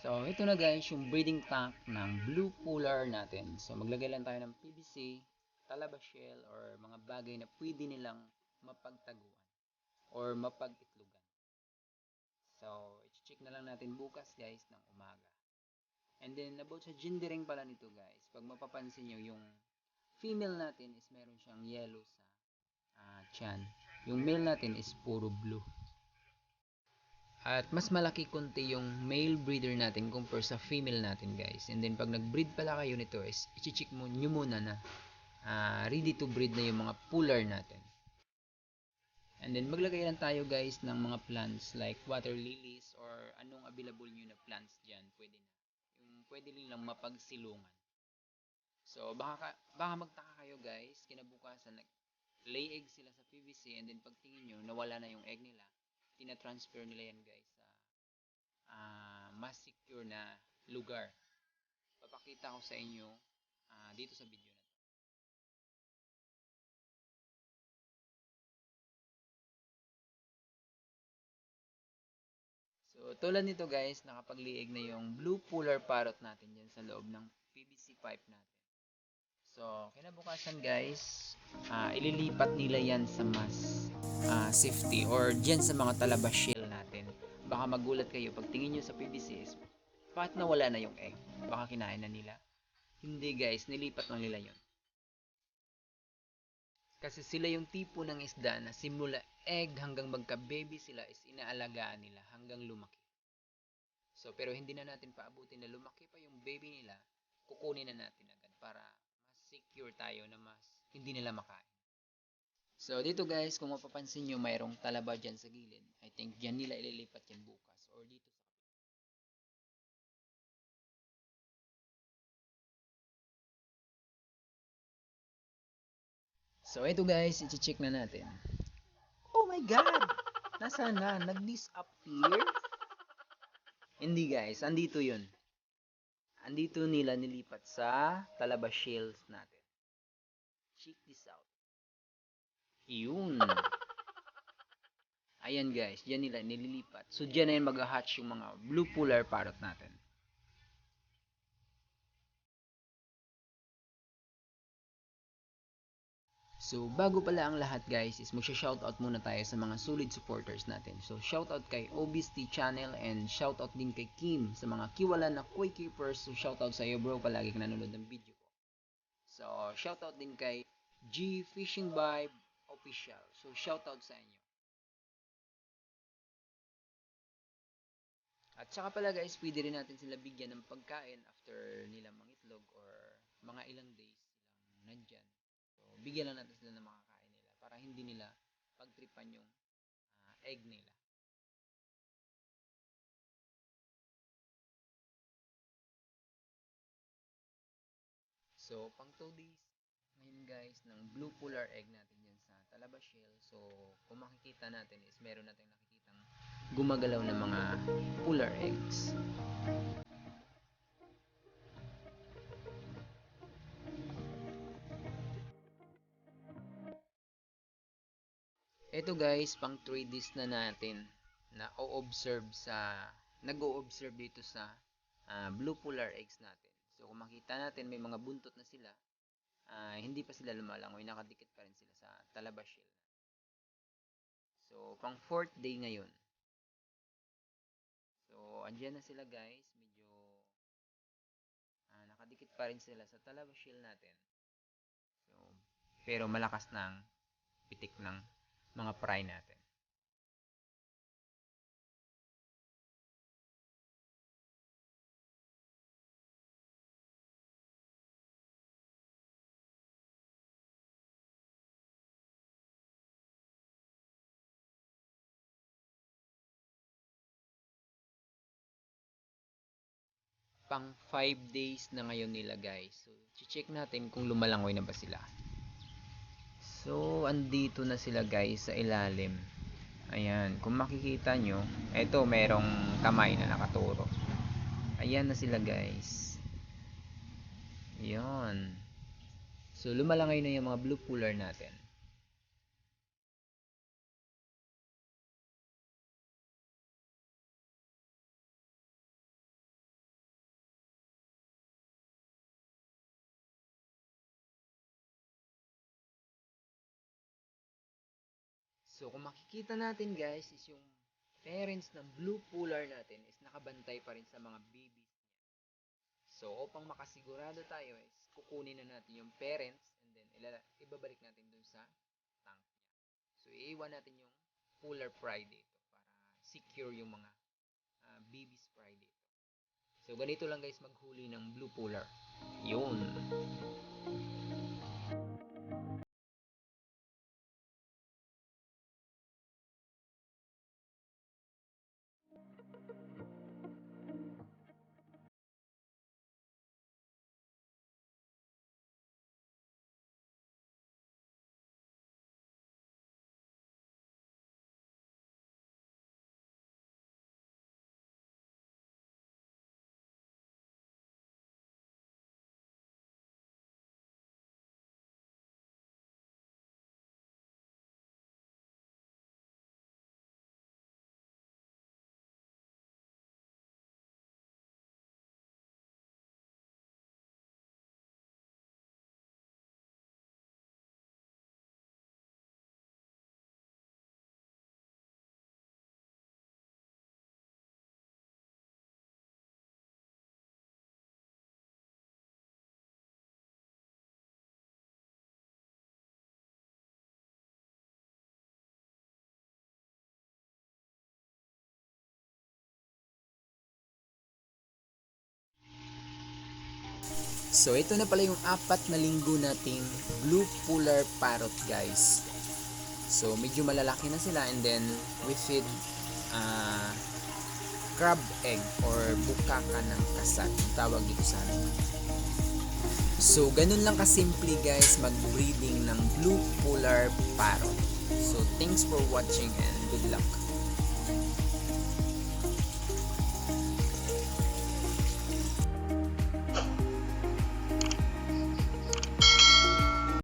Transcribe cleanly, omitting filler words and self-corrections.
So, ito na guys, yung breeding tank ng blue polar natin. So, maglagay lang tayo ng PVC, talaba shell, or mga bagay na pwede nilang mapagtaguan or mapag-itlogan. So, i-check na lang natin bukas guys ng umaga. And then, about sa gendering pala nito guys, pag mapapansin nyo, yung female natin is meron siyang yellow sa tiyan. Yung male natin is puro blue. At mas malaki konti yung male breeder natin compare sa female natin guys. And then pag nag-breed pala kayo nito is i-check mo nyo muna na ready to breed na yung mga puller natin. And then maglagay lang tayo guys ng mga plants like water lilies or anong available nyo na plants dyan. Pwede na. Yung pwede lang mapagsilungan. So baka magtaka kayo guys, kinabukasan lay egg sila sa PVC and then pagtingin nyo nawala na yung egg nila. Tina-transfer nila yan guys sa mas secure na lugar. Papakita ko sa inyo dito sa video na to. So, tulad nito guys, nakapagliig na yung blue polar parrot natin dyan sa loob ng PVC pipe natin. So, kinabukasan guys, ililipat nila yan sa mas safety or dyan sa mga talaba shell natin. Baka magulat kayo pag tingin nyo sa PVC is bakit nawala na yung egg? Baka kinain na nila? Hindi guys, nilipat na nila yon. Kasi sila yung tipo ng isda na simula egg hanggang magka-baby sila is inaalagaan nila hanggang lumaki. So, pero hindi na natin paabutin na lumaki pa yung baby nila, kukunin na natin agad para mas secure tayo na mas hindi nila makain. So, dito guys, kung mapapansin nyo, mayroong talaba dyan sa gilid. I think dyan nila ililipat yan bukas or dito sa So, ito guys, i-check na natin. Oh my God! Nasaan na? Nag-disappear? Hindi guys, andito yun. Andito nila nilipat sa talaba shells natin. Check this out. Yun. Ayan guys, dyan nila nililipat. So, dyan na yun mag-hatch yung mga blue polar parrot natin. So, bago pala ang lahat guys, is magsha-shoutout muna tayo sa mga solid supporters natin. So, shoutout kay Obesty Channel and shoutout din kay Kim sa mga kiwalan na koi keepers. So, shoutout sa iyo bro, palagi ka nanonood ng video ko. So, shoutout din kay G Fishing Vibe Official. So, shoutout sa inyo. At saka pala guys, pwede rin natin sila bigyan ng pagkain after nila mangitlog or mga ilang days silang nandyan. So, bigyan lang natin sila ng makakain nila para hindi nila pagtripan yung egg nila. So, pang 2 days ngayon guys ng blue polar egg natin yan sa talaba shell. So, kung makikita natin is meron natin nakikitang gumagalaw na mga polar eggs. Ito guys, pang 3 days na natin na o-observe sa nag-o-observe dito sa blue polar eggs natin. So kung makita natin may mga buntot na sila, hindi pa sila lumalangoy, nakadikit pa rin sila sa talaba shell. So pang 4th day ngayon. So andyan na sila guys, medyo nakadikit pa rin sila sa talaba shell natin. So pero malakas ng pitik ng mga fry natin. Pang 5 days na ngayon nila guys. So, check natin kung lumalangoy na ba sila. So, andito na sila guys sa ilalim. Ayan, kung makikita nyo, eto merong kamay na nakaturo. Ayan na sila guys. Ayan. So, lumalangoy na yung mga blue polar natin. So kung makikita natin guys is yung parents ng blue polar natin is nakabantay pa rin sa mga babies. So upang makasigurado tayo is kukunin na natin yung parents and then ibabalik natin dun sa tank niya. So iiwan natin yung polar fry dito para secure yung mga babies fry dito. So ganito lang guys maghuli ng blue polar. Yun. So ito na pala yung 4 na linggo nating blue polar parrot guys. So medyo malalaki na sila and then we feed crab egg or bukaka ng kasat. Tawag dito sa amin. So ganun lang kasimple guys mag-breeding ng blue polar parrot. So thanks for watching and good luck.